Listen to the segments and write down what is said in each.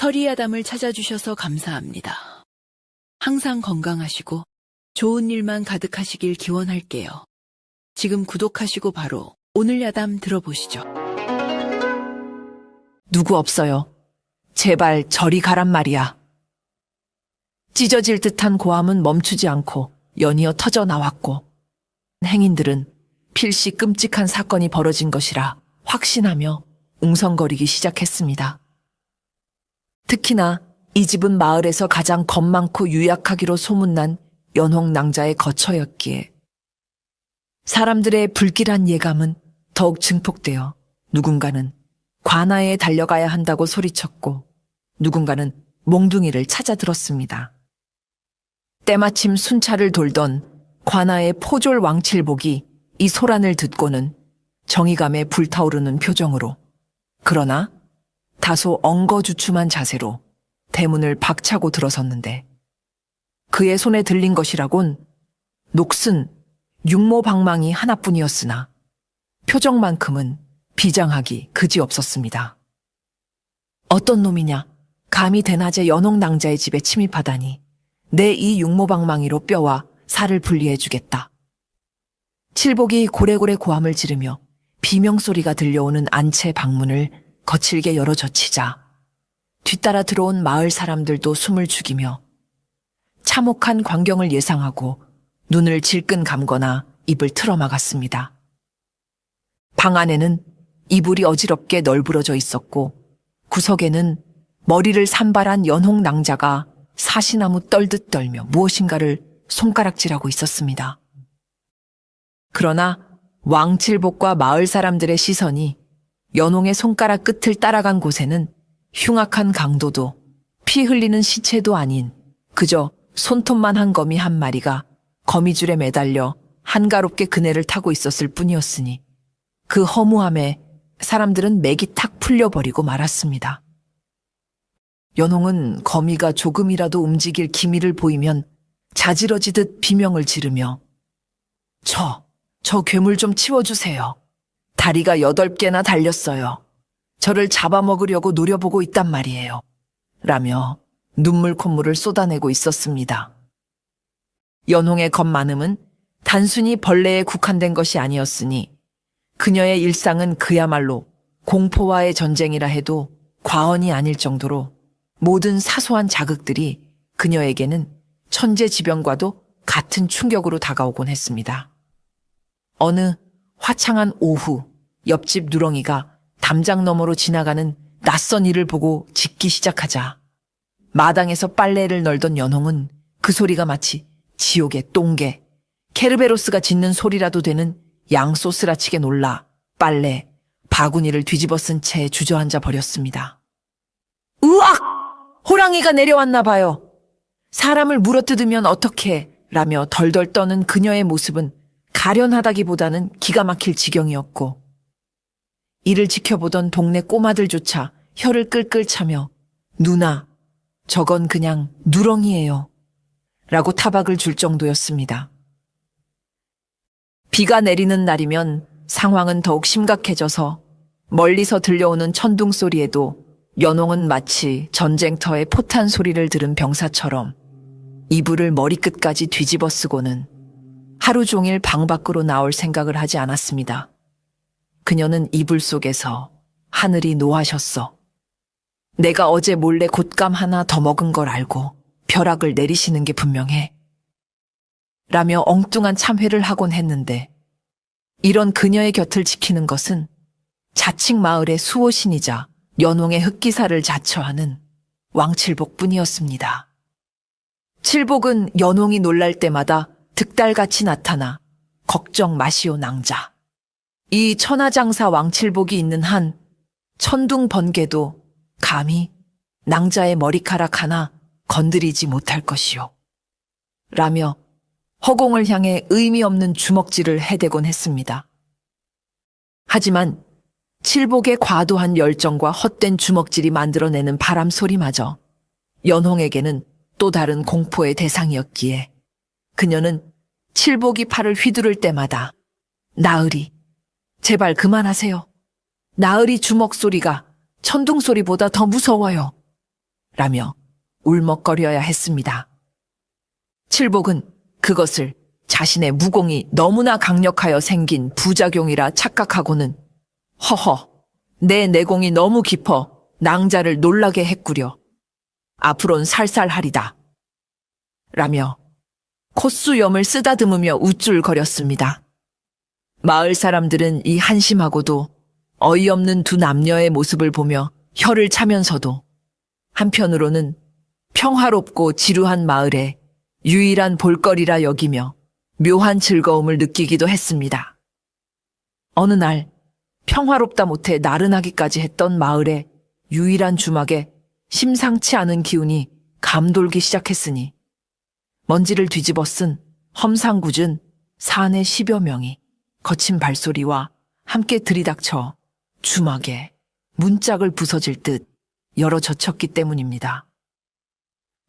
터리아담을 찾아주셔서 감사합니다. 항상 건강하시고 좋은 일만 가득하시길 기원할게요. 지금 구독하시고 바로 오늘 야담 들어보시죠. 누구 없어요. 제발 저리 가란 말이야. 찢어질 듯한 고함은 멈추지 않고 연이어 터져 나왔고 행인들은 필시 끔찍한 사건이 벌어진 것이라 확신하며 웅성거리기 시작했습니다. 특히나 이 집은 마을에서 가장 겁 많고 유약하기로 소문난 연홍낭자의 거처였기에 사람들의 불길한 예감은 더욱 증폭되어 누군가는 관아에 달려가야 한다고 소리쳤고 누군가는 몽둥이를 찾아들었습니다. 때마침 순찰을 돌던 관아의 포졸 왕칠복이 이 소란을 듣고는 정의감에 불타오르는 표정으로 그러나 다소 엉거주춤한 자세로 대문을 박차고 들어섰는데 그의 손에 들린 것이라곤 녹슨 육모방망이 하나뿐이었으나 표정만큼은 비장하기 그지없었습니다. 어떤 놈이냐 감히 대낮에 연홍낭자의 집에 침입하다니 내 이 육모방망이로 뼈와 살을 분리해주겠다. 칠복이 고래고래 고함을 지르며 비명소리가 들려오는 안채 방문을 거칠게 열어젖히자 뒤따라 들어온 마을 사람들도 숨을 죽이며 참혹한 광경을 예상하고 눈을 질끈 감거나 입을 틀어막았습니다. 방 안에는 이불이 어지럽게 널브러져 있었고 구석에는 머리를 산발한 연홍낭자가 사시나무 떨듯 떨며 무엇인가를 손가락질하고 있었습니다. 그러나 왕칠복과 마을 사람들의 시선이 연홍의 손가락 끝을 따라간 곳에는 흉악한 강도도 피 흘리는 시체도 아닌 그저 손톱만 한 거미 한 마리가 거미줄에 매달려 한가롭게 그네를 타고 있었을 뿐이었으니 그 허무함에 사람들은 맥이 탁 풀려버리고 말았습니다. 연홍은 거미가 조금이라도 움직일 기미를 보이면 자지러지듯 비명을 지르며 저 괴물 좀 치워주세요. 다리가 8개나 달렸어요. 저를 잡아먹으려고 노려보고 있단 말이에요. 라며 눈물 콧물을 쏟아내고 있었습니다. 연홍의 겁 많음은 단순히 벌레에 국한된 것이 아니었으니 그녀의 일상은 그야말로 공포와의 전쟁이라 해도 과언이 아닐 정도로 모든 사소한 자극들이 그녀에게는 천재지변과도 같은 충격으로 다가오곤 했습니다. 어느 화창한 오후 옆집 누렁이가 담장 너머로 지나가는 낯선 이를 보고 짖기 시작하자 마당에서 빨래를 널던 연홍은 그 소리가 마치 지옥의 똥개, 케르베로스가 짖는 소리라도 되는 양소스라치게 놀라 빨래, 바구니를 뒤집어 쓴 채 주저앉아 버렸습니다. 으악! 호랑이가 내려왔나 봐요. 사람을 물어뜯으면 어떡해 라며 덜덜 떠는 그녀의 모습은 가련하다기보다는 기가 막힐 지경이었고 이를 지켜보던 동네 꼬마들조차 혀를 끌끌 차며 누나, 저건 그냥 누렁이에요 라고 타박을 줄 정도였습니다. 비가 내리는 날이면 상황은 더욱 심각해져서 멀리서 들려오는 천둥 소리에도 연홍은 마치 전쟁터의 포탄 소리를 들은 병사처럼 이불을 머리끝까지 뒤집어 쓰고는 하루 종일 방 밖으로 나올 생각을 하지 않았습니다. 그녀는 이불 속에서 하늘이 노하셨어. 내가 어제 몰래 곶감 하나 더 먹은 걸 알고 벼락을 내리시는 게 분명해. 라며 엉뚱한 참회를 하곤 했는데 이런 그녀의 곁을 지키는 것은 자칭 마을의 수호신이자 연홍의 흑기사를 자처하는 왕칠복뿐이었습니다. 칠복은 연홍이 놀랄 때마다 득달같이 나타나 걱정 마시오 낭자. 이 천하장사 왕칠복이 있는 한 천둥 번개도 감히 낭자의 머리카락 하나 건드리지 못할 것이오. 라며 허공을 향해 의미 없는 주먹질을 해대곤 했습니다. 하지만 칠복의 과도한 열정과 헛된 주먹질이 만들어내는 바람 소리마저 연홍에게는 또 다른 공포의 대상이었기에 그녀는 칠복이 팔을 휘두를 때마다 나으리, 제발 그만하세요. 나으리 주먹 소리가 천둥 소리보다 더 무서워요. 라며 울먹거려야 했습니다. 칠복은 그것을 자신의 무공이 너무나 강력하여 생긴 부작용이라 착각하고는 허허, 내 내공이 너무 깊어 낭자를 놀라게 했구려. 앞으론 살살하리다. 라며 콧수염을 쓰다듬으며 우쭐거렸습니다. 마을 사람들은 이 한심하고도 어이없는 두 남녀의 모습을 보며 혀를 차면서도 한편으로는 평화롭고 지루한 마을에 유일한 볼거리라 여기며 묘한 즐거움을 느끼기도 했습니다. 어느 날 평화롭다 못해 나른하기까지 했던 마을의 유일한 주막에 심상치 않은 기운이 감돌기 시작했으니 먼지를 뒤집어 쓴 험상궂은 사내 10여 명이 거친 발소리와 함께 들이닥쳐 주막에 문짝을 부서질 듯 열어젖혔기 때문입니다.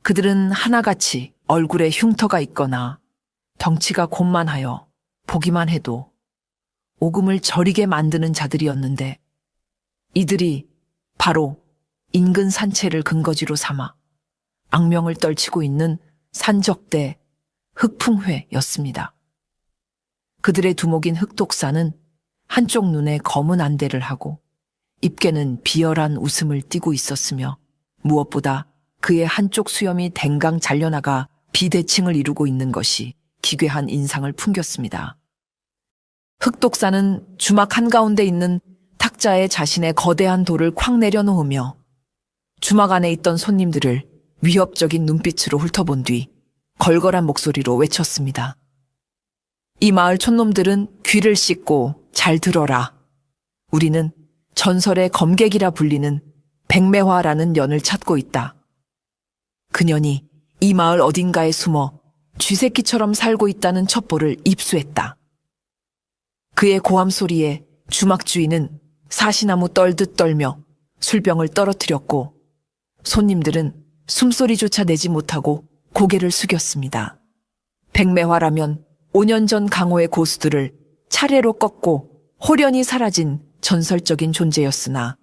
그들은 하나같이 얼굴에 흉터가 있거나 덩치가 곤만하여 보기만 해도 오금을 저리게 만드는 자들이었는데 이들이 바로 인근 산채를 근거지로 삼아 악명을 떨치고 있는 산적대 흑풍회였습니다. 그들의 두목인 흑독사는 한쪽 눈에 검은 안대를 하고 입께는 비열한 웃음을 띠고 있었으며 무엇보다 그의 한쪽 수염이 댕강 잘려나가 비대칭을 이루고 있는 것이 기괴한 인상을 풍겼습니다. 흑독사는 주막 한가운데 있는 탁자에 자신의 거대한 돌을 콱 내려놓으며 주막 안에 있던 손님들을 위협적인 눈빛으로 훑어본 뒤 걸걸한 목소리로 외쳤습니다. 이 마을 촌놈들은 귀를 씻고 잘 들어라. 우리는 전설의 검객이라 불리는 백매화라는 년을 찾고 있다. 그년이 이 마을 어딘가에 숨어 쥐새끼처럼 살고 있다는 첩보를 입수했다. 그의 고함 소리에 주막 주인은 사시나무 떨듯 떨며 술병을 떨어뜨렸고 손님들은 숨소리조차 내지 못하고 고개를 숙였습니다. 백매화라면 5년 전 강호의 고수들을 차례로 꺾고 홀연히 사라진 전설적인 존재였으나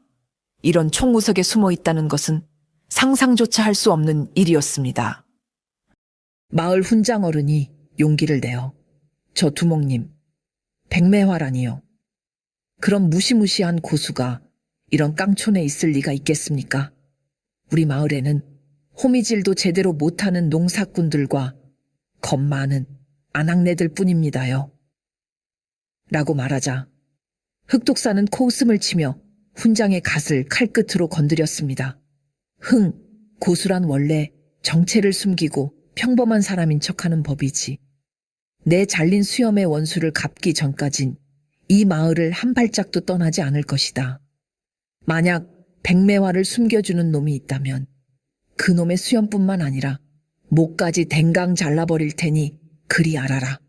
이런 총구석에 숨어 있다는 것은 상상조차 할 수 없는 일이었습니다. 마을 훈장 어른이 용기를 내어 저 두목님, 백매화라니요. 그런 무시무시한 고수가 이런 깡촌에 있을 리가 있겠습니까? 우리 마을에는 호미질도 제대로 못하는 농사꾼들과 겁 많은 아낙네들 뿐입니다요. 라고 말하자 흑독사는 코웃음을 치며 훈장의 갓을 칼끝으로 건드렸습니다. 고수란 원래 정체를 숨기고 평범한 사람인 척하는 법이지. 내 잘린 수염의 원수를 갚기 전까진 이 마을을 한 발짝도 떠나지 않을 것이다. 만약 백매화를 숨겨주는 놈이 있다면 그 놈의 수염뿐만 아니라 목까지 댕강 잘라버릴 테니 그리 알아라.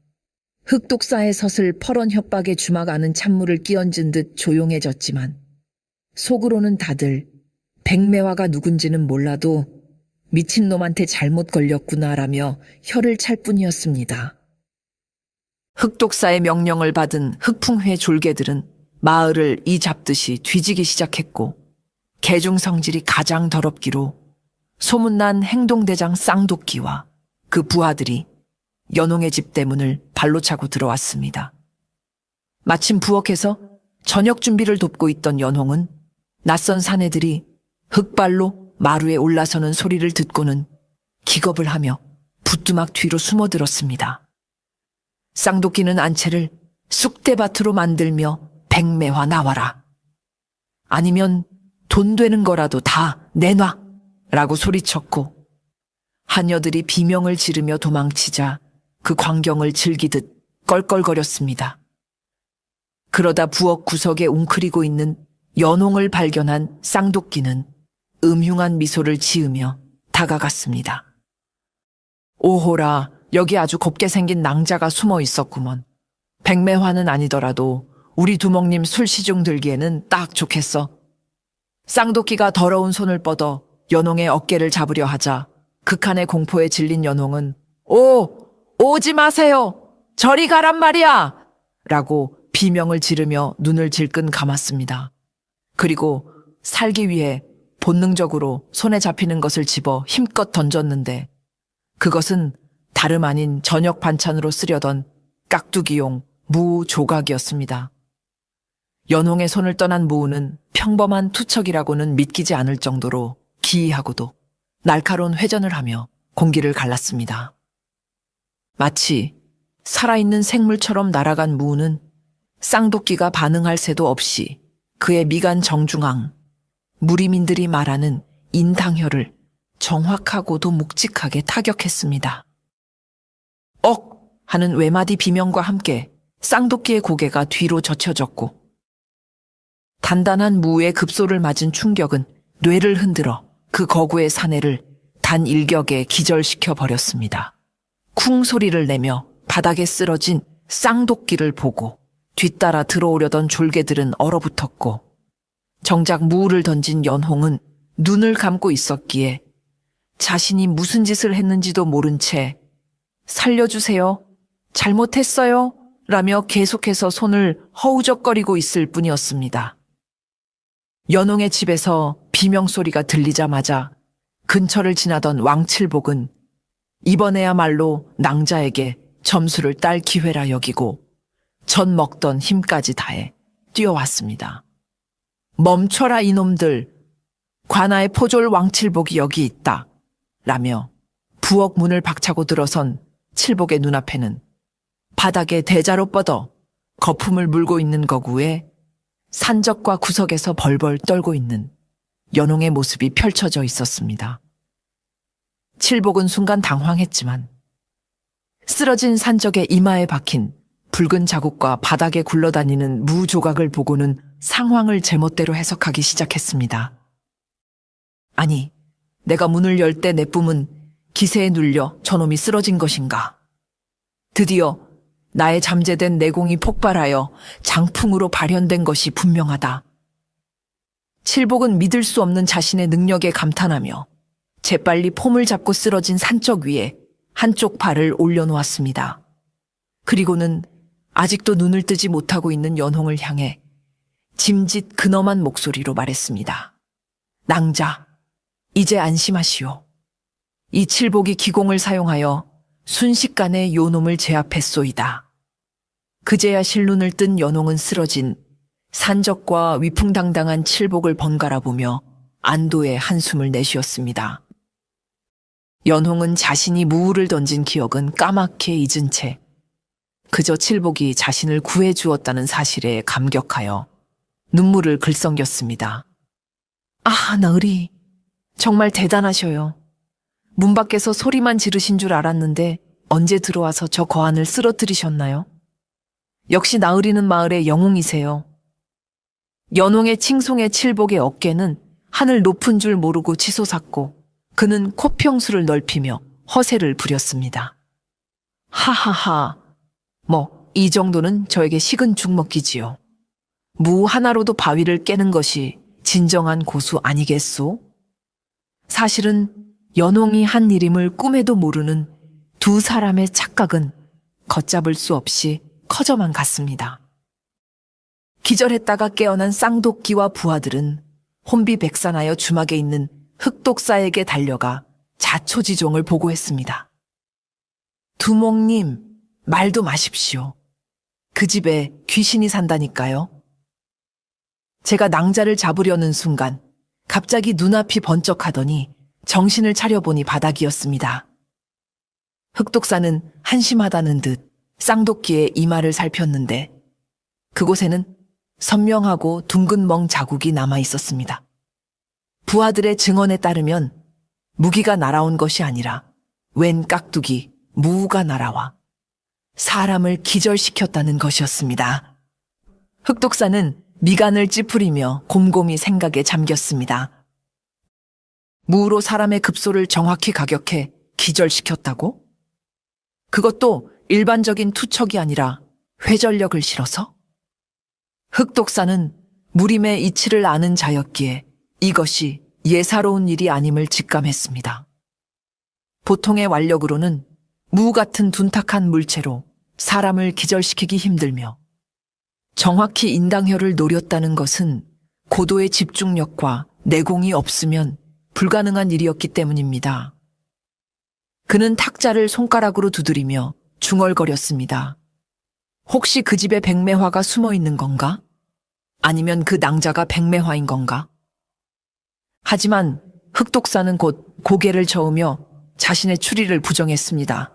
흑독사의 섯을 퍼런 협박에 주막 안은 찬물을 끼얹은 듯 조용해졌지만 속으로는 다들 백매화가 누군지는 몰라도 미친놈한테 잘못 걸렸구나라며 혀를 찰 뿐이었습니다. 흑독사의 명령을 받은 흑풍회 졸개들은 마을을 이 잡듯이 뒤지기 시작했고 개중 성질이 가장 더럽기로 소문난 행동대장 쌍도끼와 그 부하들이 연홍의 집 대문을 발로 차고 들어왔습니다. 마침 부엌에서 저녁 준비를 돕고 있던 연홍은 낯선 사내들이 흑발로 마루에 올라서는 소리를 듣고는 기겁을 하며 부뚜막 뒤로 숨어들었습니다. 쌍도끼는 안채를 쑥대밭으로 만들며 백매화 나와라. 아니면 돈 되는 거라도 다 내놔 라고 소리쳤고 하녀들이 비명을 지르며 도망치자 그 광경을 즐기듯 껄껄거렸습니다. 그러다 부엌 구석에 웅크리고 있는 연홍을 발견한 쌍도끼는 음흉한 미소를 지으며 다가갔습니다. 오호라, 여기 아주 곱게 생긴 낭자가 숨어 있었구먼. 백매화는 아니더라도 우리 두목님 술시중 들기에는 딱 좋겠어. 쌍도끼가 더러운 손을 뻗어 연홍의 어깨를 잡으려 하자 극한의 공포에 질린 연홍은 오지 마세요. 저리 가란 말이야. 라고 비명을 지르며 눈을 질끈 감았습니다. 그리고 살기 위해 본능적으로 손에 잡히는 것을 집어 힘껏 던졌는데 그것은 다름 아닌 저녁 반찬으로 쓰려던 깍두기용 무 조각이었습니다. 연홍의 손을 떠난 무는 평범한 투척이라고는 믿기지 않을 정도로 기이하고도 날카로운 회전을 하며 공기를 갈랐습니다. 마치 살아있는 생물처럼 날아간 무는 쌍도끼가 반응할 새도 없이 그의 미간 정중앙, 무리민들이 말하는 인당혈을 정확하고도 묵직하게 타격했습니다. 억! 하는 외마디 비명과 함께 쌍도끼의 고개가 뒤로 젖혀졌고 단단한 무의 급소를 맞은 충격은 뇌를 흔들어 그 거구의 사내를 단 일격에 기절시켜 버렸습니다. 쿵 소리를 내며 바닥에 쓰러진 쌍도끼를 보고 뒤따라 들어오려던 졸개들은 얼어붙었고 정작 무를 던진 연홍은 눈을 감고 있었기에 자신이 무슨 짓을 했는지도 모른 채 살려주세요. 잘못했어요. 라며 계속해서 손을 허우적거리고 있을 뿐이었습니다. 연홍의 집에서 비명소리가 들리자마자 근처를 지나던 왕칠복은 이번에야말로 낭자에게 점수를 딸 기회라 여기고 전 먹던 힘까지 다해 뛰어왔습니다. 멈춰라 이놈들. 관아의 포졸 왕칠복이 여기 있다. 라며 부엌 문을 박차고 들어선 칠복의 눈앞에는 바닥에 대자로 뻗어 거품을 물고 있는 거구에 산적과 구석에서 벌벌 떨고 있는 연홍의 모습이 펼쳐져 있었습니다. 칠복은 순간 당황했지만 쓰러진 산적의 이마에 박힌 붉은 자국과 바닥에 굴러다니는 무 조각을 보고는 상황을 제멋대로 해석하기 시작했습니다. 아니, 내가 문을 열 때 내뿜은 기세에 눌려 저놈이 쓰러진 것인가? 드디어 나의 잠재된 내공이 폭발하여 장풍으로 발현된 것이 분명하다. 칠복은 믿을 수 없는 자신의 능력에 감탄하며 재빨리 폼을 잡고 쓰러진 산적 위에 한쪽 발을 올려놓았습니다. 그리고는 아직도 눈을 뜨지 못하고 있는 연홍을 향해 짐짓 근엄한 목소리로 말했습니다. 낭자, 이제 안심하시오. 이 칠복이 기공을 사용하여 순식간에 요놈을 제압했소이다. 그제야 실눈을 뜬 연홍은 쓰러진 산적과 위풍당당한 칠복을 번갈아 보며 안도의 한숨을 내쉬었습니다. 연홍은 자신이 무울을 던진 기억은 까맣게 잊은 채 그저 칠복이 자신을 구해주었다는 사실에 감격하여 눈물을 글썽겼습니다. 아, 나으리, 정말 대단하셔요. 문 밖에서 소리만 지르신 줄 알았는데 언제 들어와서 저 거안을 쓰러뜨리셨나요? 역시 나으리는 마을의 영웅이세요. 연홍의 칭송의 칠복의 어깨는 하늘 높은 줄 모르고 치솟았고 그는 코평수를 넓히며 허세를 부렸습니다. 하하하, 이 정도는 저에게 식은 죽 먹기지요. 무 하나로도 바위를 깨는 것이 진정한 고수 아니겠소? 사실은 연홍이 한 일임을 꿈에도 모르는 두 사람의 착각은 걷잡을 수 없이 커져만 갔습니다. 기절했다가 깨어난 쌍도끼와 부하들은 혼비백산하여 주막에 있는 흑독사에게 달려가 자초지종을 보고했습니다. 두목님, 말도 마십시오. 그 집에 귀신이 산다니까요. 제가 낭자를 잡으려는 순간 갑자기 눈앞이 번쩍하더니 정신을 차려보니 바닥이었습니다. 흑독사는 한심하다는 듯 쌍도끼의 이마를 살폈는데 그곳에는 선명하고 둥근 멍 자국이 남아 있었습니다. 부하들의 증언에 따르면 무기가 날아온 것이 아니라 웬 깍두기, 무가 날아와 사람을 기절시켰다는 것이었습니다. 흑독사는 미간을 찌푸리며 곰곰이 생각에 잠겼습니다. 무로 사람의 급소를 정확히 가격해 기절시켰다고? 그것도 일반적인 투척이 아니라 회전력을 실어서? 흑독사는 무림의 이치를 아는 자였기에 이것이 예사로운 일이 아님을 직감했습니다. 보통의 완력으로는 무 같은 둔탁한 물체로 사람을 기절시키기 힘들며 정확히 인당혈을 노렸다는 것은 고도의 집중력과 내공이 없으면 불가능한 일이었기 때문입니다. 그는 탁자를 손가락으로 두드리며 중얼거렸습니다. 혹시 그 집에 백매화가 숨어 있는 건가? 아니면 그 낭자가 백매화인 건가? 하지만 흑독사는 곧 고개를 저으며 자신의 추리를 부정했습니다.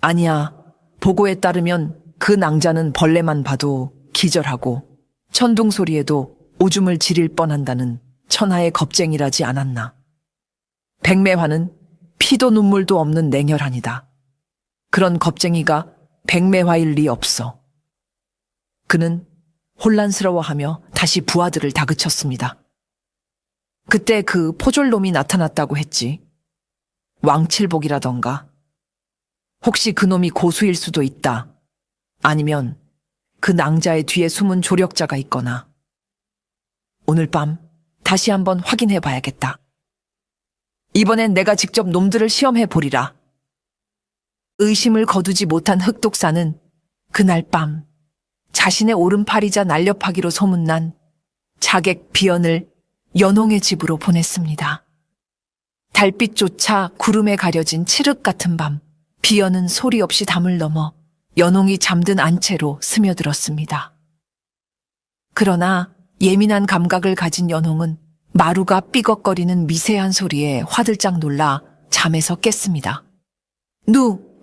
아니야, 보고에 따르면 그 낭자는 벌레만 봐도 기절하고 천둥 소리에도 오줌을 지릴 뻔한다는 천하의 겁쟁이라지 않았나. 백매화는 피도 눈물도 없는 냉혈한이다. 그런 겁쟁이가 백매화일 리 없어. 그는 혼란스러워하며 다시 부하들을 다그쳤습니다. 그때 그 포졸놈이 나타났다고 했지. 왕칠복이라던가. 혹시 그놈이 고수일 수도 있다. 아니면 그 낭자의 뒤에 숨은 조력자가 있거나. 오늘 밤 다시 한번 확인해 봐야겠다. 이번엔 내가 직접 놈들을 시험해 보리라. 의심을 거두지 못한 흑독사는 그날 밤 자신의 오른팔이자 날렵하기로 소문난 자객 비연을 연홍의 집으로 보냈습니다. 달빛조차 구름에 가려진 칠흑 같은 밤, 비연은 소리 없이 담을 넘어 연홍이 잠든 안채로 스며들었습니다. 그러나 예민한 감각을 가진 연홍은 마루가 삐걱거리는 미세한 소리에 화들짝 놀라 잠에서 깼습니다.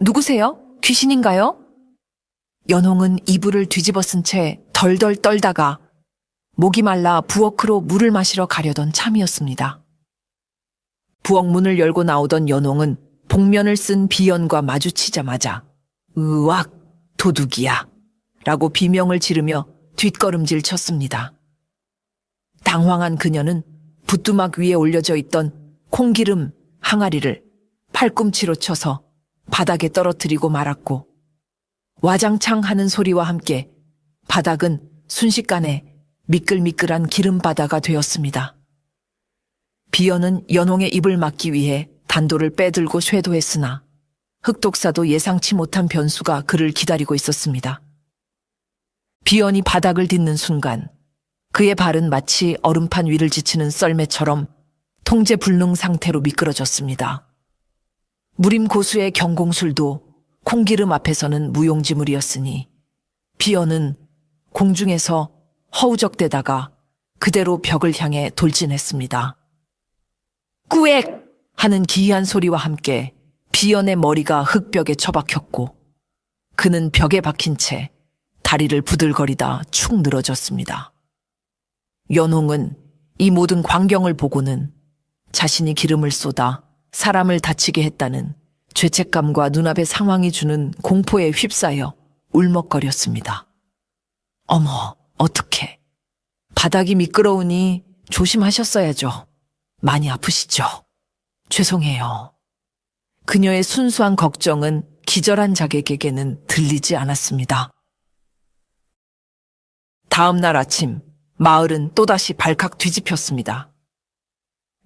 누구세요? 귀신인가요? 연홍은 이불을 뒤집어 쓴 채 덜덜 떨다가 목이 말라 부엌으로 물을 마시러 가려던 참이었습니다. 부엌 문을 열고 나오던 연홍은 복면을 쓴 비연과 마주치자마자 으악, 도둑이야 라고 비명을 지르며 뒷걸음질 쳤습니다. 당황한 그녀는 부뚜막 위에 올려져 있던 콩기름 항아리를 팔꿈치로 쳐서 바닥에 떨어뜨리고 말았고 와장창 하는 소리와 함께 바닥은 순식간에 미끌미끌한 기름바다가 되었습니다. 비연은 연홍의 입을 막기 위해 단도를 빼들고 쇄도했으나 흑독사도 예상치 못한 변수가 그를 기다리고 있었습니다. 비연이 바닥을 딛는 순간 그의 발은 마치 얼음판 위를 지치는 썰매처럼 통제 불능 상태로 미끄러졌습니다. 무림 고수의 경공술도 콩기름 앞에서는 무용지물이었으니 비연은 공중에서 허우적대다가 그대로 벽을 향해 돌진했습니다. 꾸액! 하는 기이한 소리와 함께 비연의 머리가 흙벽에 처박혔고 그는 벽에 박힌 채 다리를 부들거리다 축 늘어졌습니다. 연홍은 이 모든 광경을 보고는 자신이 기름을 쏟아 사람을 다치게 했다는 죄책감과 눈앞의 상황이 주는 공포에 휩싸여 울먹거렸습니다. 어머, 어떡해. 바닥이 미끄러우니 조심하셨어야죠. 많이 아프시죠? 죄송해요. 그녀의 순수한 걱정은 기절한 자객에게는 들리지 않았습니다. 다음 날 아침, 마을은 또다시 발칵 뒤집혔습니다.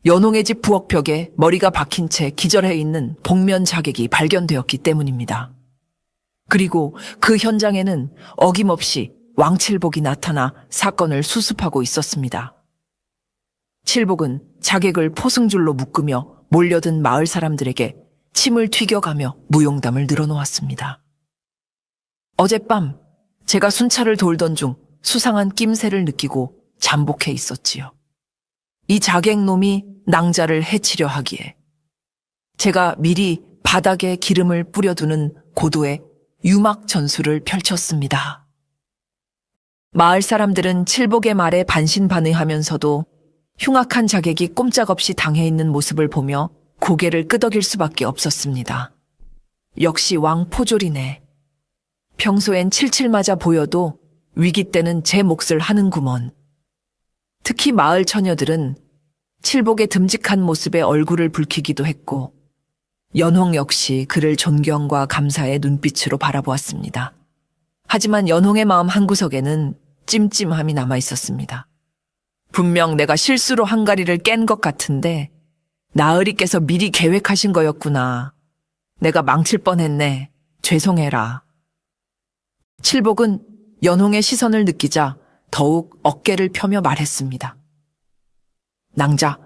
연홍의 집 부엌벽에 머리가 박힌 채 기절해 있는 복면 자객이 발견되었기 때문입니다. 그리고 그 현장에는 어김없이 왕칠복이 나타나 사건을 수습하고 있었습니다. 칠복은 자객을 포승줄로 묶으며 몰려든 마을 사람들에게 침을 튀겨가며 무용담을 늘어놓았습니다. 어젯밤 제가 순찰을 돌던 중 수상한 낌새를 느끼고 잠복해 있었지요. 이 자객놈이 낭자를 해치려 하기에 제가 미리 바닥에 기름을 뿌려두는 고도의 유막 전술을 펼쳤습니다. 마을 사람들은 칠복의 말에 반신반의하면서도 흉악한 자객이 꼼짝없이 당해 있는 모습을 보며 고개를 끄덕일 수밖에 없었습니다. 역시 왕포졸이네. 평소엔 칠칠 맞아 보여도 위기 때는 제 몫을 하는구먼. 특히 마을 처녀들은 칠복의 듬직한 모습에 얼굴을 붉히기도 했고 연홍 역시 그를 존경과 감사의 눈빛으로 바라보았습니다. 하지만 연홍의 마음 한구석에는 찜찜함이 남아 있었습니다. 분명 내가 실수로 항가리를 깬 것 같은데 나으리께서 미리 계획하신 거였구나. 내가 망칠 뻔했네. 죄송해라. 칠복은 연홍의 시선을 느끼자 더욱 어깨를 펴며 말했습니다. 낭자,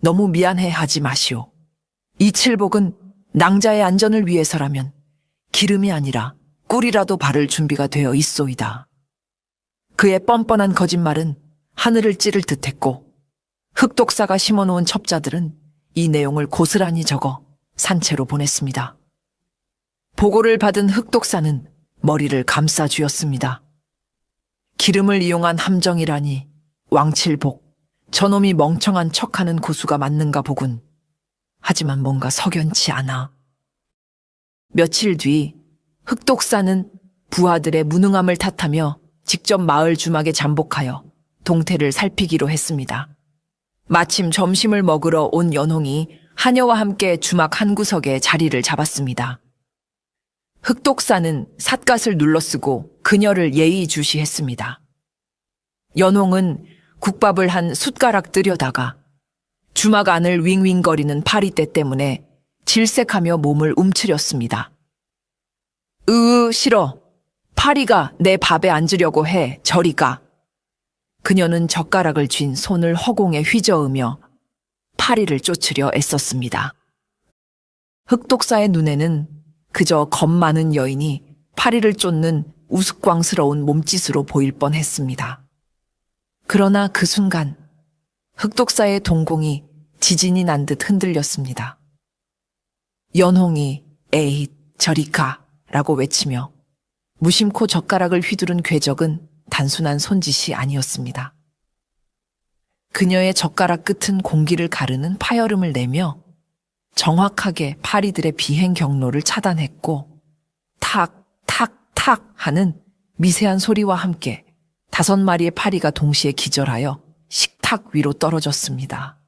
너무 미안해 하지 마시오. 이 칠복은 낭자의 안전을 위해서라면 기름이 아니라 꿀이라도 바를 준비가 되어 있소이다. 그의 뻔뻔한 거짓말은 하늘을 찌를 듯했고 흑독사가 심어놓은 첩자들은 이 내용을 고스란히 적어 산채로 보냈습니다. 보고를 받은 흑독사는 머리를 감싸 쥐었습니다. 기름을 이용한 함정이라니 왕칠복, 저놈이 멍청한 척하는 고수가 맞는가 보군. 하지만 뭔가 석연치 않아. 며칠 뒤 흑독사는 부하들의 무능함을 탓하며 직접 마을 주막에 잠복하여 동태를 살피기로 했습니다. 마침 점심을 먹으러 온 연홍이 하녀와 함께 주막 한 구석에 자리를 잡았습니다. 흑독사는 삿갓을 눌러쓰고 그녀를 예의주시했습니다. 연홍은 국밥을 한 숟가락 뜨려다가 주막 안을 윙윙거리는 파리떼 때문에 질색하며 몸을 움츠렸습니다. 싫어. 파리가 내 밥에 앉으려고 해. 저리 가. 그녀는 젓가락을 쥔 손을 허공에 휘저으며 파리를 쫓으려 애썼습니다. 흑독사의 눈에는 그저 겁 많은 여인이 파리를 쫓는 우스꽝스러운 몸짓으로 보일 뻔했습니다. 그러나 그 순간 흑독사의 동공이 지진이 난 듯 흔들렸습니다. 연홍이 에잇 저리 가 라고 외치며 무심코 젓가락을 휘두른 궤적은 단순한 손짓이 아니었습니다. 그녀의 젓가락 끝은 공기를 가르는 파열음을 내며 정확하게 파리들의 비행 경로를 차단했고 탁, 탁, 탁 하는 미세한 소리와 함께 5마리의 파리가 동시에 기절하여 식탁 위로 떨어졌습니다.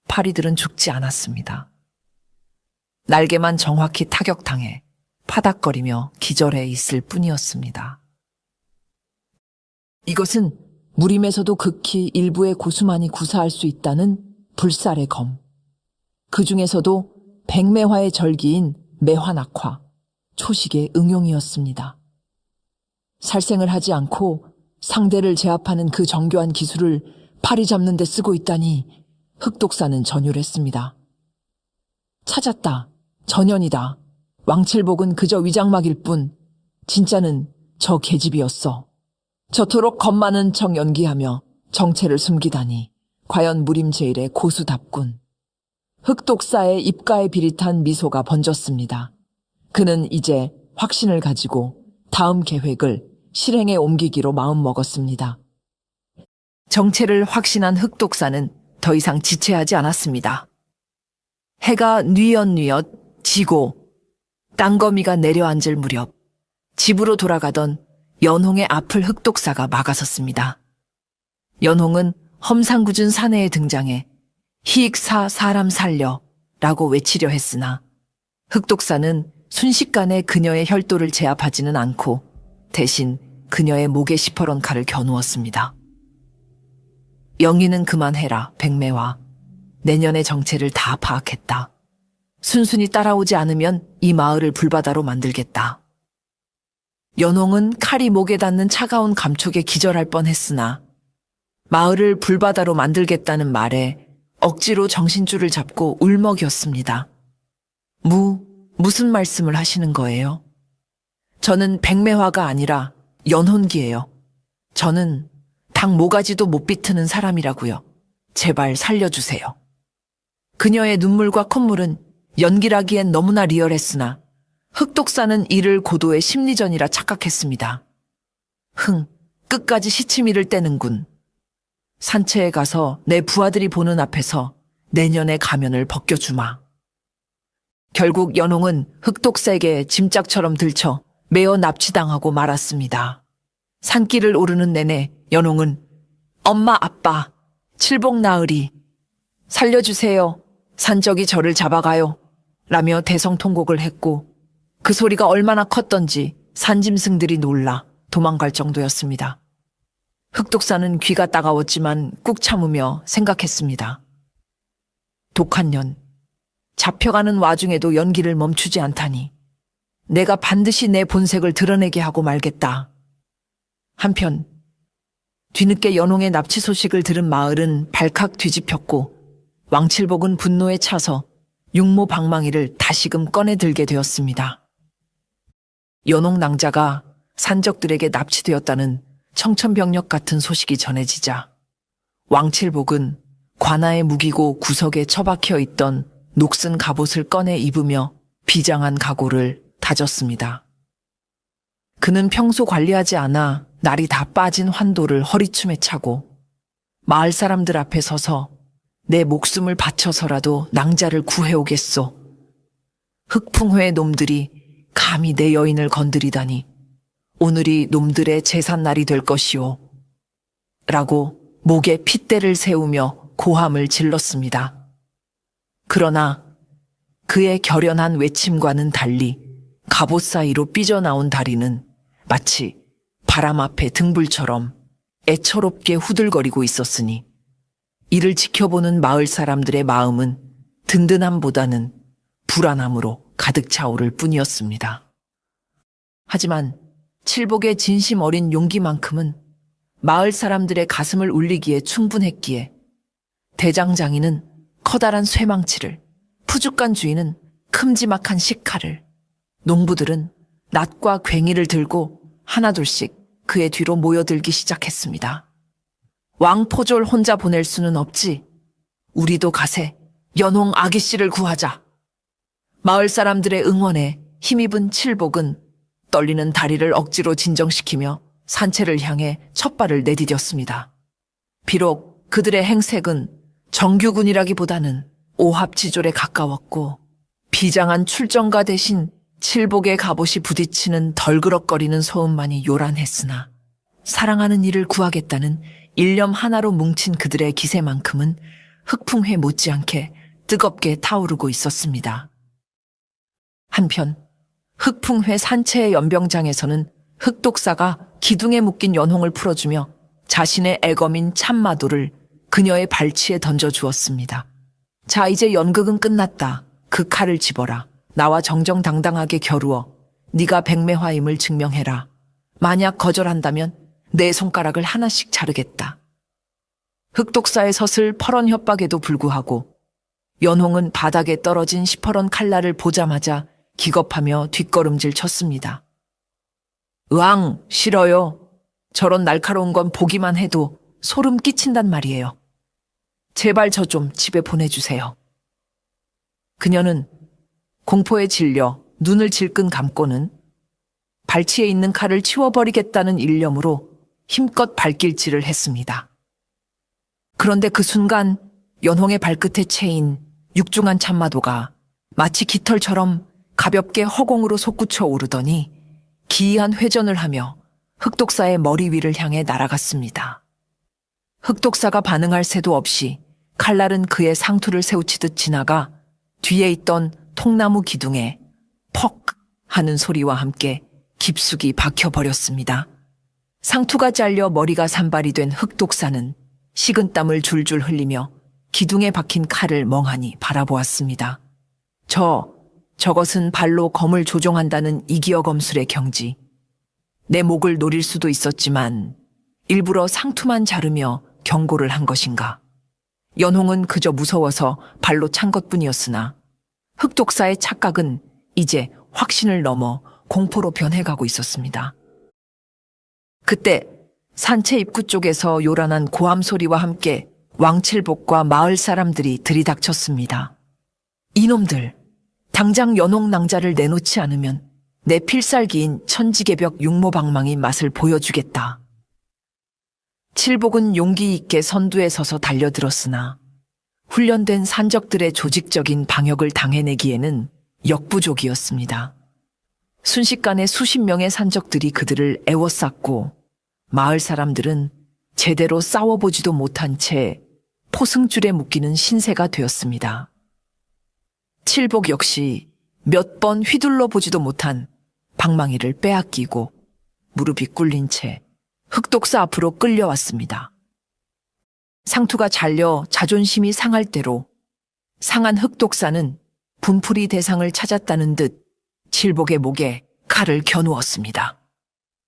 파리들은 죽지 않았습니다. 날개만 정확히 타격당해 파닥거리며 기절해 있을 뿐이었습니다. 이것은 무림에서도 극히 일부의 고수만이 구사할 수 있다는 불살의 검. 그 중에서도 백매화의 절기인 매화낙화, 초식의 응용이었습니다. 살생을 하지 않고 상대를 제압하는 그 정교한 기술을 파리 잡는 데 쓰고 있다니 흑독사는 전율했습니다. 찾았다. 전현이다. 왕칠복은 그저 위장막일 뿐 진짜는 저 계집이었어. 저토록 겁 많은 척 연기하며 정체를 숨기다니 과연 무림제일의 고수답군. 흑독사의 입가에 비릿한 미소가 번졌습니다. 그는 이제 확신을 가지고 다음 계획을 실행에 옮기기로 마음먹었습니다. 정체를 확신한 흑독사는 더 이상 지체하지 않았습니다. 해가 뉘엿뉘엿 지고 땅거미가 내려앉을 무렵 집으로 돌아가던 연홍의 앞을 흑독사가 막아섰습니다. 연홍은 험상궂은 사내에 등장해 희익사 사람 살려 라고 외치려 했으나 흑독사는 순식간에 그녀의 혈도를 제압하지는 않고 대신 그녀의 목에 시퍼런 칼을 겨누었습니다. 영희는 그만해라, 백매화. 내년의 정체를 다 파악했다. 순순히 따라오지 않으면 이 마을을 불바다로 만들겠다. 연홍은 칼이 목에 닿는 차가운 감촉에 기절할 뻔했으나 마을을 불바다로 만들겠다는 말에 억지로 정신줄을 잡고 울먹였습니다. 무슨 말씀을 하시는 거예요? 저는 백매화가 아니라 연혼기예요. 저는 닭 모가지도 못 비트는 사람이라고요. 제발 살려주세요. 그녀의 눈물과 콧물은 연기라기엔 너무나 리얼했으나 흑독사는 이를 고도의 심리전이라 착각했습니다. 끝까지 시치미를 떼는군. 산채에 가서 내 부하들이 보는 앞에서 내년의 가면을 벗겨주마. 결국 연홍은 흑독사에게 짐짝처럼 들쳐 매어 납치당하고 말았습니다. 산길을 오르는 내내 연홍은 엄마, 아빠, 칠복 나으리, 살려주세요. 산적이 저를 잡아가요. 라며 대성통곡을 했고 그 소리가 얼마나 컸던지 산짐승들이 놀라 도망갈 정도였습니다. 흑독사는 귀가 따가웠지만 꾹 참으며 생각했습니다. 독한 년, 잡혀가는 와중에도 연기를 멈추지 않다니 내가 반드시 내 본색을 드러내게 하고 말겠다. 한편 뒤늦게 연홍의 납치 소식을 들은 마을은 발칵 뒤집혔고 왕칠복은 분노에 차서 육모 방망이를 다시금 꺼내 들게 되었습니다. 연홍 낭자가 산적들에게 납치되었다는 청천벽력 같은 소식이 전해지자 왕칠복은 관아에 무기고 구석에 처박혀 있던 녹슨 갑옷을 꺼내 입으며 비장한 각오를 다졌습니다. 그는 평소 관리하지 않아 날이 다 빠진 환도를 허리춤에 차고 마을 사람들 앞에 서서 내 목숨을 바쳐서라도 낭자를 구해오겠소. 흑풍회의 놈들이 감히 내 여인을 건드리다니 오늘이 놈들의 제삿날이 될 것이오. 라고 목에 핏대를 세우며 고함을 질렀습니다. 그러나 그의 결연한 외침과는 달리 갑옷 사이로 삐져나온 다리는 마치 바람 앞에 등불처럼 애처롭게 후들거리고 있었으니 이를 지켜보는 마을 사람들의 마음은 든든함보다는 불안함으로 가득 차오를 뿐이었습니다. 하지만 칠복의 진심 어린 용기만큼은 마을 사람들의 가슴을 울리기에 충분했기에 대장장이는 커다란 쇠망치를, 푸죽간 주인은 큼지막한 식칼을, 농부들은 낫과 괭이를 들고 하나둘씩 그의 뒤로 모여들기 시작했습니다. 왕포졸 혼자 보낼 수는 없지. 우리도 가세 연홍 아기씨를 구하자. 마을 사람들의 응원에 힘입은 칠복은 떨리는 다리를 억지로 진정시키며 산채를 향해 첫발을 내디뎠습니다. 비록 그들의 행색은 정규군이라기보다는 오합지졸에 가까웠고 비장한 출정가 대신 칠복의 갑옷이 부딪히는 덜그럭거리는 소음만이 요란했으나 사랑하는 이를 구하겠다는 일념 하나로 뭉친 그들의 기세만큼은 흑풍회 못지않게 뜨겁게 타오르고 있었습니다. 한편 흑풍회 산채의 연병장에서는 흑독사가 기둥에 묶인 연홍을 풀어주며 자신의 애검인 참마도를 그녀의 발치에 던져주었습니다. 자, 이제 연극은 끝났다. 그 칼을 집어라. 나와 정정당당하게 겨루어 네가 백매화임을 증명해라. 만약 거절한다면 내 손가락을 하나씩 자르겠다. 흑독사의 서슬 퍼런 협박에도 불구하고 연홍은 바닥에 떨어진 시퍼런 칼날을 보자마자 기겁하며 뒷걸음질 쳤습니다. 으앙, 싫어요. 저런 날카로운 건 보기만 해도 소름 끼친단 말이에요. 제발 저 좀 집에 보내주세요. 그녀는 공포에 질려 눈을 질끈 감고는 발치에 있는 칼을 치워버리겠다는 일념으로 힘껏 발길질을 했습니다. 그런데 그 순간 연홍의 발끝에 채인 육중한 참마도가 마치 깃털처럼 가볍게 허공으로 솟구쳐 오르더니 기이한 회전을 하며 흑독사의 머리 위를 향해 날아갔습니다. 흑독사가 반응할 새도 없이 칼날은 그의 상투를 세우치듯 지나가 뒤에 있던 통나무 기둥에 퍽 하는 소리와 함께 깊숙이 박혀버렸습니다. 상투가 잘려 머리가 산발이 된 흑독사는 식은땀을 줄줄 흘리며 기둥에 박힌 칼을 멍하니 바라보았습니다. 저것은 발로 검을 조종한다는 이기어 검술의 경지. 내 목을 노릴 수도 있었지만 일부러 상투만 자르며 경고를 한 것인가. 연홍은 그저 무서워서 발로 찬 것뿐이었으나 흑독사의 착각은 이제 확신을 넘어 공포로 변해가고 있었습니다. 그때 산채 입구 쪽에서 요란한 고함 소리와 함께 왕칠복과 마을 사람들이 들이닥쳤습니다. 이놈들, 당장 연홍 낭자를 내놓지 않으면 내 필살기인 천지개벽 육모방망이 맛을 보여주겠다. 칠복은 용기 있게 선두에 서서 달려들었으나 훈련된 산적들의 조직적인 방역을 당해내기에는 역부족이었습니다. 순식간에 수십 명의 산적들이 그들을 애워쌌고 마을 사람들은 제대로 싸워보지도 못한 채 포승줄에 묶이는 신세가 되었습니다. 칠복 역시 몇 번 휘둘러 보지도 못한 방망이를 빼앗기고 무릎이 꿇린 채 흑독사 앞으로 끌려왔습니다. 상투가 잘려 자존심이 상할 대로 상한 흑독사는 분풀이 대상을 찾았다는 듯 칠복의 목에 칼을 겨누었습니다.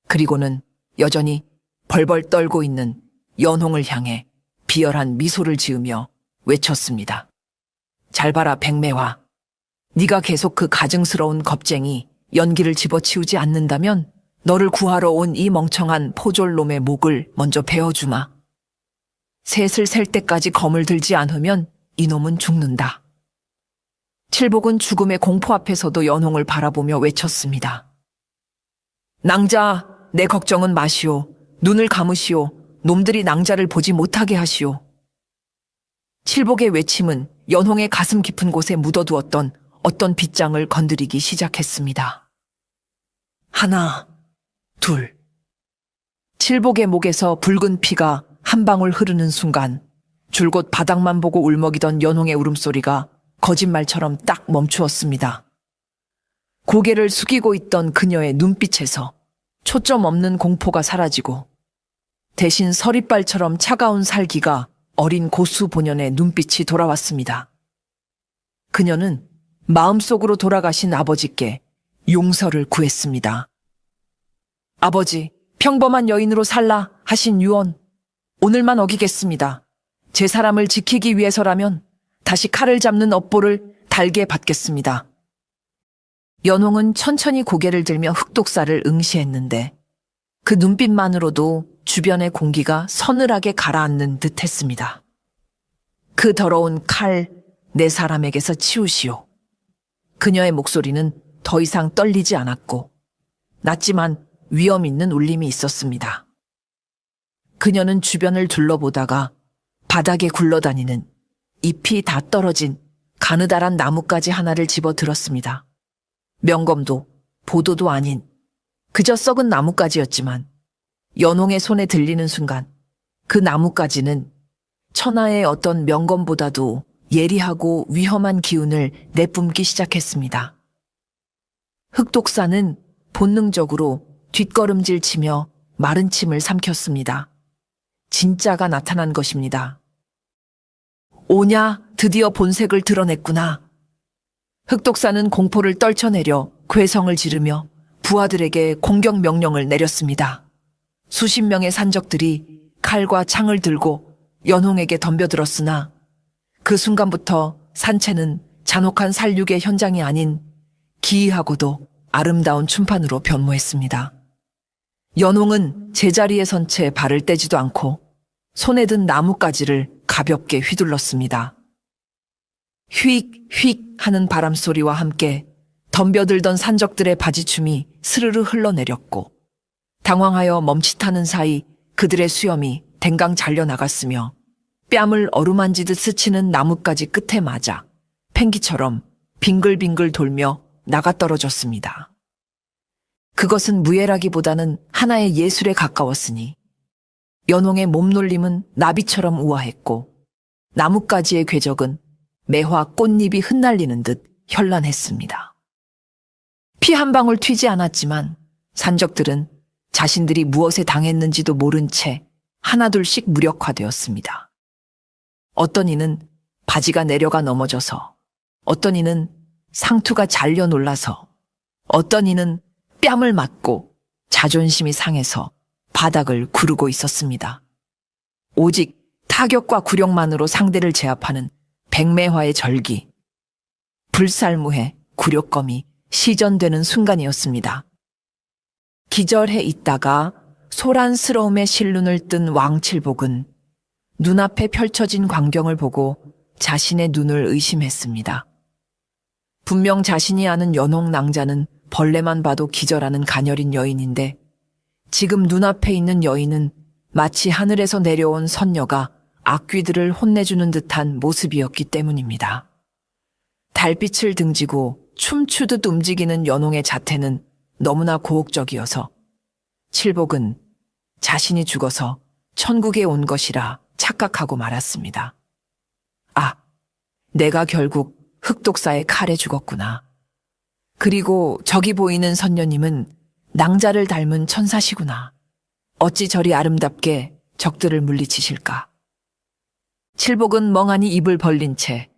그리고는 여전히 벌벌 떨고 있는 연홍을 향해 비열한 미소를 지으며 외쳤습니다. 잘 봐라 백매화. 네가 계속 그 가증스러운 겁쟁이 연기를 집어치우지 않는다면 너를 구하러 온 이 멍청한 포졸놈의 목을 먼저 베어주마. 셋을 셀 때까지 검을 들지 않으면 이놈은 죽는다. 칠복은 죽음의 공포 앞에서도 연홍을 바라보며 외쳤습니다. 낭자, 내 걱정은 마시오. 눈을 감으시오. 놈들이 낭자를 보지 못하게 하시오. 칠복의 외침은 연홍의 가슴 깊은 곳에 묻어두었던 어떤 빗장을 건드리기 시작했습니다. 하나, 둘. 칠복의 목에서 붉은 피가 한 방울 흐르는 순간 줄곧 바닥만 보고 울먹이던 연홍의 울음소리가 거짓말처럼 딱 멈추었습니다. 고개를 숙이고 있던 그녀의 눈빛에서 초점 없는 공포가 사라지고 대신 서리발처럼 차가운 살기가 어린 고수 본연의 눈빛이 돌아왔습니다. 그녀는 마음속으로 돌아가신 아버지께 용서를 구했습니다. 아버지, 평범한 여인으로 살라 하신 유언, 오늘만 어기겠습니다. 제 사람을 지키기 위해서라면 다시 칼을 잡는 업보를 달게 받겠습니다. 연홍은 천천히 고개를 들며 흑독사를 응시했는데 그 눈빛만으로도 주변의 공기가 서늘하게 가라앉는 듯 했습니다. 그 더러운 칼, 내 사람에게서 치우시오. 그녀의 목소리는 더 이상 떨리지 않았고 낮지만 위험 있는 울림이 있었습니다. 그녀는 주변을 둘러보다가 바닥에 굴러다니는 잎이 다 떨어진 가느다란 나뭇가지 하나를 집어 들었습니다. 명검도 보도도 아닌 그저 썩은 나뭇가지였지만 연홍의 손에 들리는 순간 그 나뭇가지는 천하의 어떤 명검보다도 예리하고 위험한 기운을 내뿜기 시작했습니다. 흑독사는 본능적으로 뒷걸음질 치며 마른 침을 삼켰습니다. 진짜가 나타난 것입니다. 오냐, 드디어 본색을 드러냈구나. 흑독사는 공포를 떨쳐내려 괴성을 지르며 부하들에게 공격 명령을 내렸습니다. 수십 명의 산적들이 칼과 창을 들고 연홍에게 덤벼들었으나 그 순간부터 산채는 잔혹한 살육의 현장이 아닌 기이하고도 아름다운 춤판으로 변모했습니다. 연홍은 제자리에 선 채 발을 떼지도 않고 손에 든 나뭇가지를 가볍게 휘둘렀습니다. 휙휙 하는 바람소리와 함께 덤벼들던 산적들의 바지춤이 스르르 흘러내렸고 당황하여 멈칫하는 사이 그들의 수염이 댕강 잘려나갔으며 뺨을 어루만지듯 스치는 나뭇가지 끝에 맞아 펭기처럼 빙글빙글 돌며 나가떨어졌습니다. 그것은 무예라기보다는 하나의 예술에 가까웠으니 연홍의 몸놀림은 나비처럼 우아했고 나뭇가지의 궤적은 매화 꽃잎이 흩날리는 듯 현란했습니다. 피 한 방울 튀지 않았지만 산적들은 자신들이 무엇에 당했는지도 모른 채 하나둘씩 무력화되었습니다. 어떤 이는 바지가 내려가 넘어져서, 어떤 이는 상투가 잘려 놀라서, 어떤 이는 뺨을 맞고 자존심이 상해서 바닥을 구르고 있었습니다. 오직 타격과 굴욕만으로 상대를 제압하는 백매화의 절기, 불살무의 굴욕검이 시전되는 순간이었습니다. 기절해 있다가 소란스러움에 실눈을 뜬 왕칠복은 눈앞에 펼쳐진 광경을 보고 자신의 눈을 의심했습니다. 분명 자신이 아는 연홍 낭자는 벌레만 봐도 기절하는 가녀린 여인인데 지금 눈앞에 있는 여인은 마치 하늘에서 내려온 선녀가 악귀들을 혼내주는 듯한 모습이었기 때문입니다. 달빛을 등지고 춤추듯 움직이는 연홍의 자태는 너무나 고혹적이어서 칠복은 자신이 죽어서 천국에 온 것이라 착각하고 말았습니다. 아, 내가 결국 흑독사의 칼에 죽었구나. 그리고 저기 보이는 선녀님은 낭자를 닮은 천사시구나. 어찌 저리 아름답게 적들을 물리치실까. 칠복은 멍하니 입을 벌린 채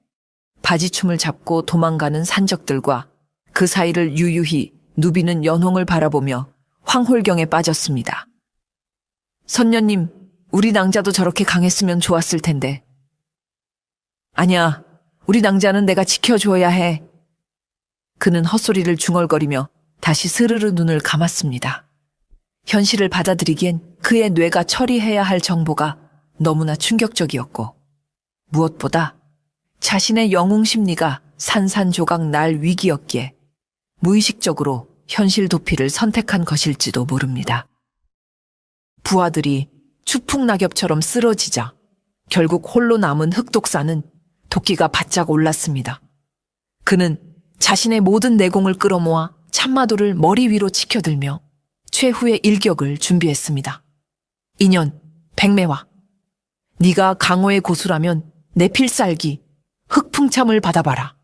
바지춤을 잡고 도망가는 산적들과 그 사이를 유유히 누비는 연홍을 바라보며 황홀경에 빠졌습니다. 선녀님, 우리 낭자도 저렇게 강했으면 좋았을 텐데. 아니야, 우리 낭자는 내가 지켜줘야 해. 그는 헛소리를 중얼거리며 다시 스르르 눈을 감았습니다. 현실을 받아들이기엔 그의 뇌가 처리해야 할 정보가 너무나 충격적이었고, 무엇보다 자신의 영웅 심리가 산산조각 날 위기였기에 무의식적으로 현실 도피를 선택한 것일지도 모릅니다. 부하들이 추풍낙엽처럼 쓰러지자 결국 홀로 남은 흑독사는 도끼가 바짝 올랐습니다. 그는 자신의 모든 내공을 끌어모아 참마도를 머리 위로 치켜들며 최후의 일격을 준비했습니다. 인연, 백매화, 네가 강호의 고수라면 내 필살기, 흑풍참을 받아봐라.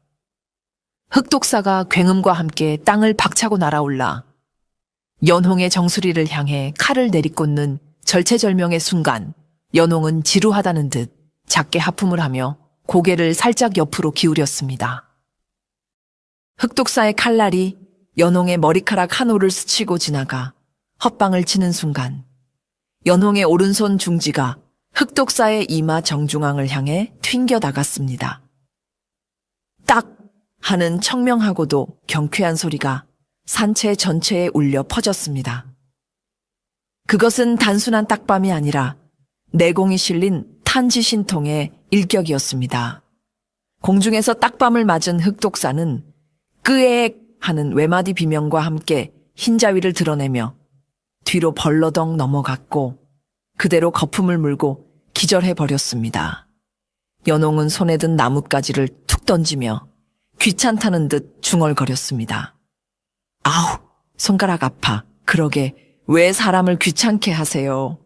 흑독사가 굉음과 함께 땅을 박차고 날아올라 연홍의 정수리를 향해 칼을 내리꽂는 절체절명의 순간, 연홍은 지루하다는 듯 작게 하품을 하며 고개를 살짝 옆으로 기울였습니다. 흑독사의 칼날이 연홍의 머리카락 한 올을 스치고 지나가 헛방을 치는 순간, 연홍의 오른손 중지가 흑독사의 이마 정중앙을 향해 튕겨 나갔습니다. 딱 하는 청명하고도 경쾌한 소리가 산채 전체에 울려 퍼졌습니다. 그것은 단순한 딱밤이 아니라 내공이 실린 탄지신통의 일격이었습니다. 공중에서 딱밤을 맞은 흑독사는 끄액 하는 외마디 비명과 함께 흰자위를 드러내며 뒤로 벌러덩 넘어갔고 그대로 거품을 물고 기절해버렸습니다. 연홍은 손에 든 나뭇가지를 툭 던지며 귀찮다는 듯 중얼거렸습니다. 아우, 손가락 아파. 그러게 왜 사람을 귀찮게 하세요?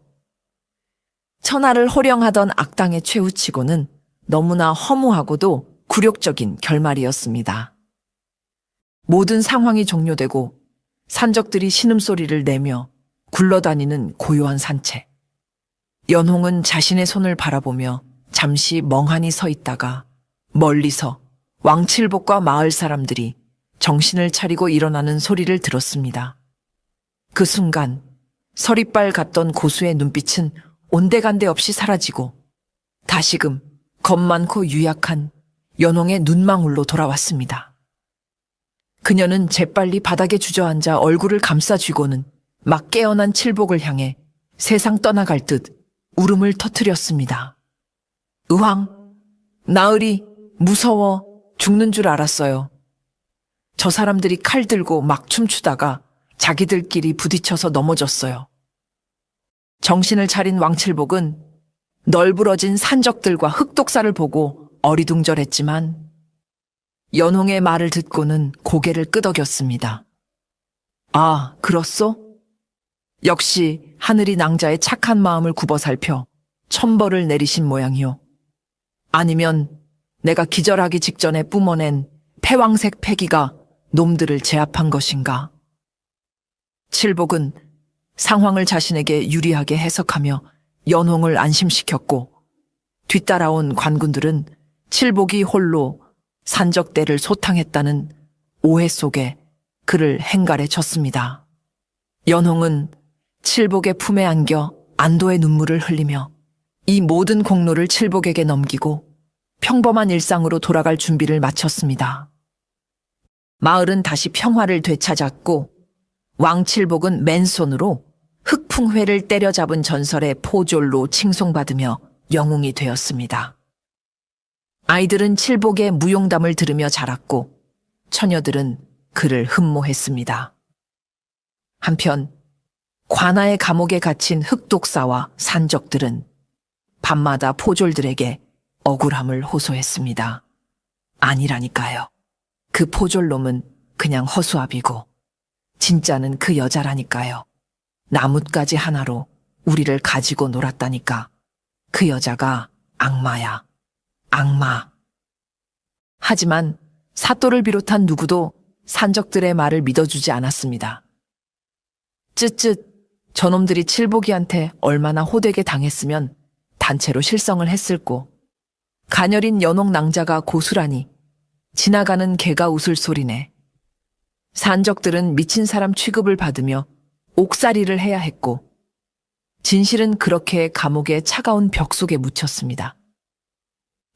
천하를 호령하던 악당의 최후치고는 너무나 허무하고도 굴욕적인 결말이었습니다. 모든 상황이 종료되고 산적들이 신음소리를 내며 굴러다니는 고요한 산채. 연홍은 자신의 손을 바라보며 잠시 멍하니 서 있다가 멀리서 왕칠복과 마을 사람들이 정신을 차리고 일어나는 소리를 들었습니다. 그 순간 서리빨 같던 고수의 눈빛은 온데간데 없이 사라지고 다시금 겁 많고 유약한 연홍의 눈망울로 돌아왔습니다. 그녀는 재빨리 바닥에 주저앉아 얼굴을 감싸쥐고는 막 깨어난 칠복을 향해 세상 떠나갈 듯 울음을 터뜨렸습니다. 의왕, 나으리, 무서워, 죽는 줄 알았어요. 저 사람들이 칼 들고 막 춤추다가 자기들끼리 부딪혀서 넘어졌어요. 정신을 차린 왕칠복은 널브러진 산적들과 흑독사를 보고 어리둥절했지만 연홍의 말을 듣고는 고개를 끄덕였습니다. 아, 그렇소? 역시 하늘이 낭자의 착한 마음을 굽어 살펴 천벌을 내리신 모양이요. 아니면 내가 기절하기 직전에 뿜어낸 패왕색 패기가 놈들을 제압한 것인가? 칠복은 상황을 자신에게 유리하게 해석하며 연홍을 안심시켰고 뒤따라온 관군들은 칠복이 홀로 산적대를 소탕했다는 오해 속에 그를 행갈에 쳤습니다. 연홍은 칠복의 품에 안겨 안도의 눈물을 흘리며 이 모든 공로를 칠복에게 넘기고 평범한 일상으로 돌아갈 준비를 마쳤습니다. 마을은 다시 평화를 되찾았고 왕칠복은 맨손으로 흑풍회를 때려잡은 전설의 포졸로 칭송받으며 영웅이 되었습니다. 아이들은 칠복의 무용담을 들으며 자랐고 처녀들은 그를 흠모했습니다. 한편 관아의 감옥에 갇힌 흑독사와 산적들은 밤마다 포졸들에게 억울함을 호소했습니다. 아니라니까요. 그 포졸놈은 그냥 허수아비고 진짜는 그 여자라니까요. 나뭇가지 하나로 우리를 가지고 놀았다니까. 그 여자가 악마야. 악마. 하지만 사또를 비롯한 누구도 산적들의 말을 믿어주지 않았습니다. 쯧쯧, 저놈들이 칠복이한테 얼마나 호되게 당했으면 단체로 실성을 했을꼬. 가녀린 연옥 낭자가 고수라니 지나가는 개가 웃을 소리네. 산적들은 미친 사람 취급을 받으며 옥살이를 해야 했고 진실은 그렇게 감옥의 차가운 벽 속에 묻혔습니다.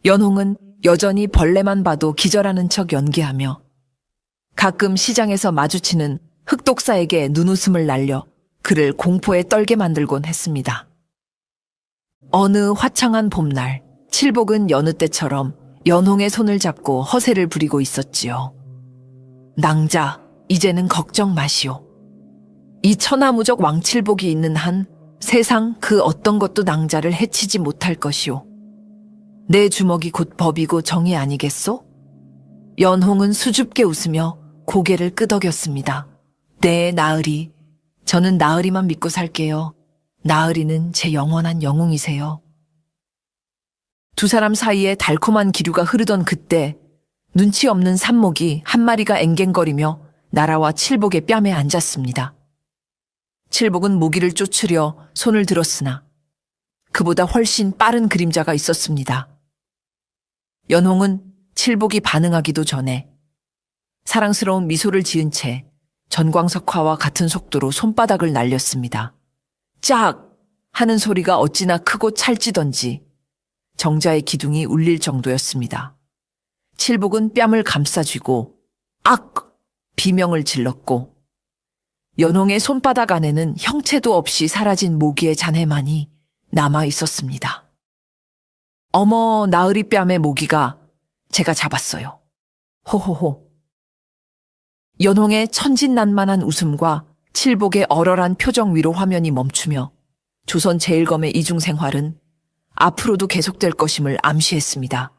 연홍은 여전히 벌레만 봐도 기절하는 척 연기하며 가끔 시장에서 마주치는 흑독사에게 눈웃음을 날려 그를 공포에 떨게 만들곤 했습니다. 어느 화창한 봄날, 칠복은 여느 때처럼 연홍의 손을 잡고 허세를 부리고 있었지요. 낭자, 이제는 걱정 마시오. 이 천하무적 왕칠복이 있는 한 세상 그 어떤 것도 낭자를 해치지 못할 것이오. 내 주먹이 곧 법이고 정의 아니겠소? 연홍은 수줍게 웃으며 고개를 끄덕였습니다. 네, 나으리. 저는 나으리만 믿고 살게요. 나으리는 제 영원한 영웅이세요. 두 사람 사이에 달콤한 기류가 흐르던 그때 눈치 없는 산목이 한 마리가 앵갱거리며 나라와 칠복의 뺨에 앉았습니다. 칠복은 모기를 쫓으려 손을 들었으나 그보다 훨씬 빠른 그림자가 있었습니다. 연홍은 칠복이 반응하기도 전에 사랑스러운 미소를 지은 채 전광석화와 같은 속도로 손바닥을 날렸습니다. 짝! 하는 소리가 어찌나 크고 찰지던지 정자의 기둥이 울릴 정도였습니다. 칠복은 뺨을 감싸쥐고 악! 비명을 질렀고 연홍의 손바닥 안에는 형체도 없이 사라진 모기의 잔해만이 남아 있었습니다. 어머, 나으리 뺨의 모기가 제가 잡았어요. 호호호. 연홍의 천진난만한 웃음과 칠복의 얼얼한 표정 위로 화면이 멈추며 조선 제1검의 이중생활은 앞으로도 계속될 것임을 암시했습니다.